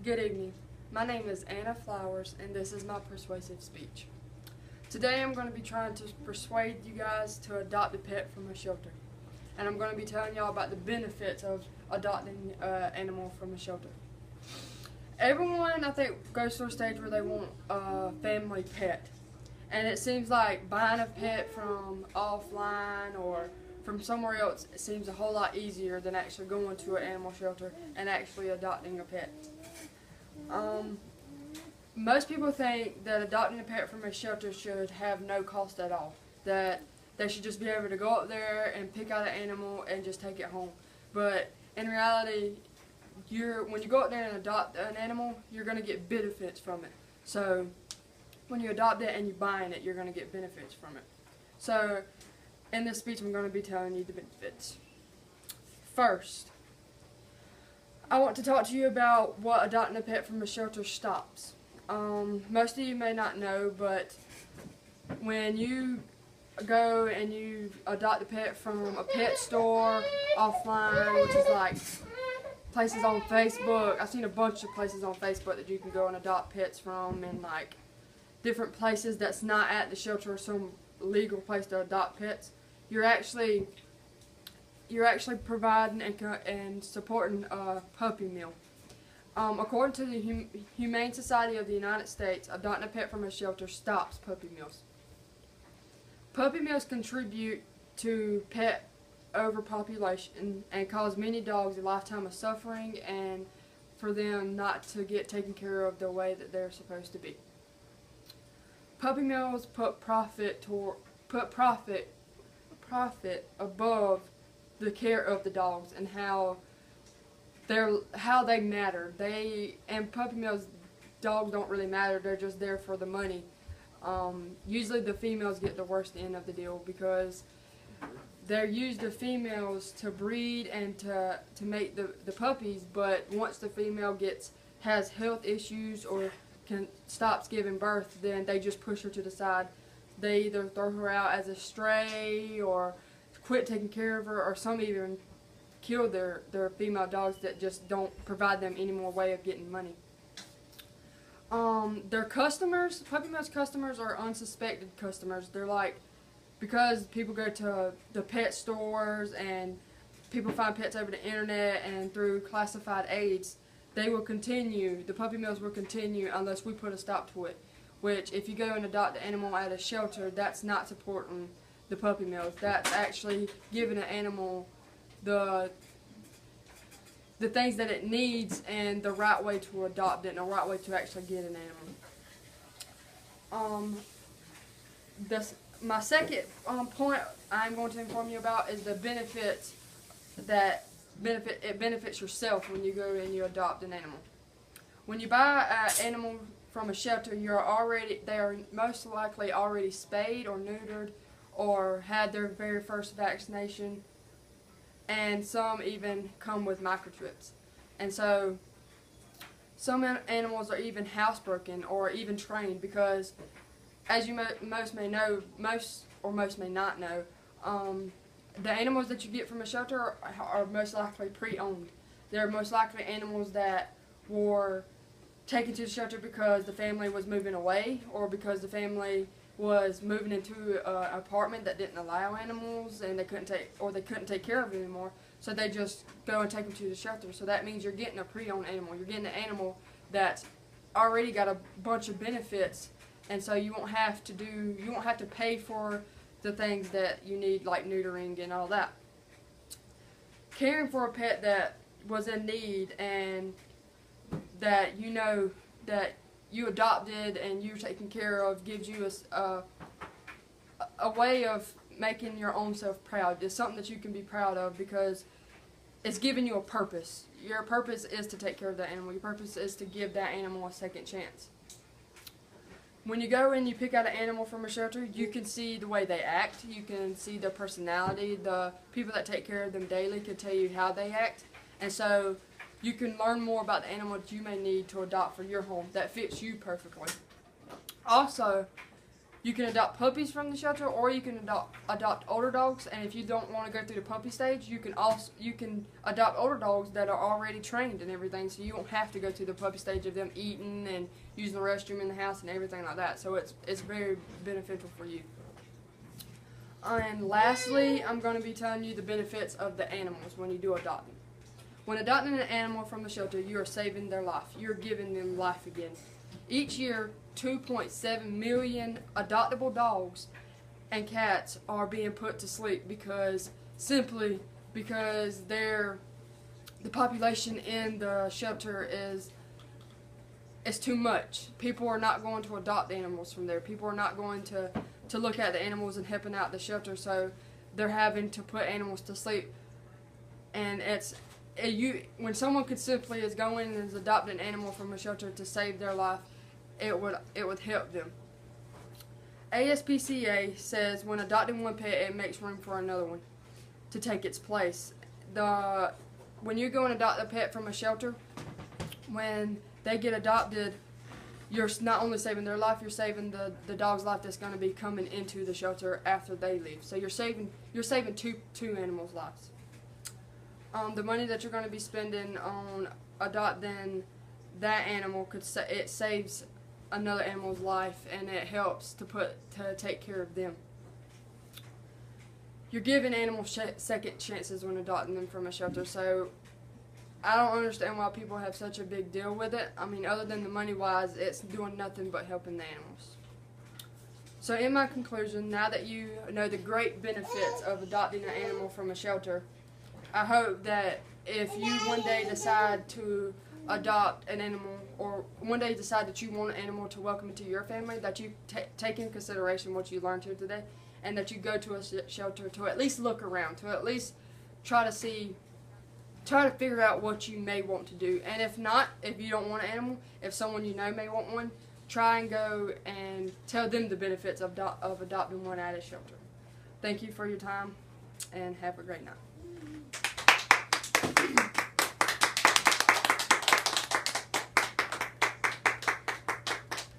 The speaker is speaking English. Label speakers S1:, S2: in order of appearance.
S1: Good evening. My name is Anna Flowers, and this is my persuasive speech. Today I'm going to be trying to persuade you guys to adopt a pet from a shelter. And I'm going to be telling y'all about the benefits of adopting an animal from a shelter. Everyone, I think, goes through a stage where they want a family pet. And it seems like buying a pet from offline or from somewhere else, it seems a whole lot easier than actually going to an animal shelter and actually adopting a pet. Most people think that adopting a pet from a shelter should have no cost at all. That they should just be able to go up there and pick out an animal and just take it home. But in reality, when you go up there and adopt an animal, you're going to get benefits from it. So when you adopt it and you're buying it, you're going to get benefits from it. So in this speech, I'm going to be telling you the benefits. First, I want to talk to you about what adopting a pet from a shelter stops. Most of you may not know, but when you go and you adopt a pet from a pet store offline, which is like places on Facebook. I've seen a bunch of places on Facebook that you can go and adopt pets from, and like different places that's not at the shelter or some legal place to adopt pets. You're actually providing and supporting a puppy mill. According to the Humane Society of the United States, adopting a pet from a shelter stops puppy mills. Puppy mills contribute to pet overpopulation and cause many dogs a lifetime of suffering and for them not to get taken care of the way that they're supposed to be. Puppy mills put profit above the care of the dogs and how they matter. And puppy mills, dogs don't really matter. They're just there for the money. Usually the females get the worst end of the deal because they're used the females to breed and to make the puppies. But once the female has health issues or stops giving birth, then they just push her to the side. They either throw her out as a stray or quit taking care of her, or some even kill their female dogs that just don't provide them any more way of getting money. Their customers, puppy mills customers, are unsuspected customers. They're like, because people go to the pet stores and people find pets over the internet and through classified aids, the puppy mills will continue unless we put a stop to it. Which, if you go and adopt an animal at a shelter, that's not supporting the puppy mills. That's actually giving an animal the things that it needs and the right way to adopt it and the right way to actually get an animal. My second point I'm going to inform you about is the benefits it benefits yourself when you go and you adopt an animal. When you buy an animal from a shelter, they are most likely already spayed or neutered or had their very first vaccination, and some even come with microchips. And so some animals are even housebroken or even trained because, as you most may know, most may not know, the animals that you get from a shelter are most likely pre-owned. They're most likely animals that were taken to the shelter because the family was moving away or because the family was moving into an apartment that didn't allow animals and they couldn't take care of them anymore. So they just go and take them to the shelter. So that means you're getting a pre-owned animal. You're getting an animal that's already got a bunch of benefits, and so you won't have to pay for the things that you need, like neutering and all that. Caring for a pet that was in need and that you know that you adopted and you're taking care of gives you a way of making your own self proud. It's something that you can be proud of because it's giving you a purpose. Your purpose is to take care of that animal. Your purpose is to give that animal a second chance. When you go and you pick out an animal from a shelter, you can see the way they act. You can see their personality. The people that take care of them daily can tell you how they act. And so you can learn more about the animal that you may need to adopt for your home that fits you perfectly. Also, You can adopt puppies from the shelter, or you can adopt older dogs. And if you don't want to go through the puppy stage, you can adopt older dogs that are already trained and everything, so you won't have to go through the puppy stage of them eating and using the restroom in the house and everything like that. So it's very beneficial for you. And lastly, I'm going to be telling you the benefits of the animals when you do adopt them. When adopting an animal from the shelter, you are saving their life. You're giving them life again. Each year, 2.7 million adoptable dogs and cats are being put to sleep simply because the population in the shelter is too much. People are not going to adopt animals from there. People are not going to look at the animals and helping out the shelter, so they're having to put animals to sleep. And when someone could simply go in and adopt an animal from a shelter to save their life, it would help them. ASPCA says when adopting one pet, it makes room for another one to take its place. When you go and adopt a pet from a shelter, when they get adopted, you're not only saving their life, you're saving the dog's life that's going to be coming into the shelter after they leave. So you're saving two animals' lives. The money that you're going to be spending on adopting that animal it saves another animal's life, and it helps to take care of them. You're giving animals second chances when adopting them from a shelter, so I don't understand why people have such a big deal with it. I mean, other than the money-wise, it's doing nothing but helping the animals. So in my conclusion, now that you know the great benefits of adopting an animal from a shelter, I hope that if you one day decide to adopt an animal, or one day decide that you want an animal to welcome into your family, that you take in consideration what you learned here today, and that you go to a shelter to at least look around, to at least try to figure out what you may want to do. And if not, if you don't want an animal, if someone you know may want one, try and go and tell them the benefits of adopting one at a shelter. Thank you for your time, and have a great night.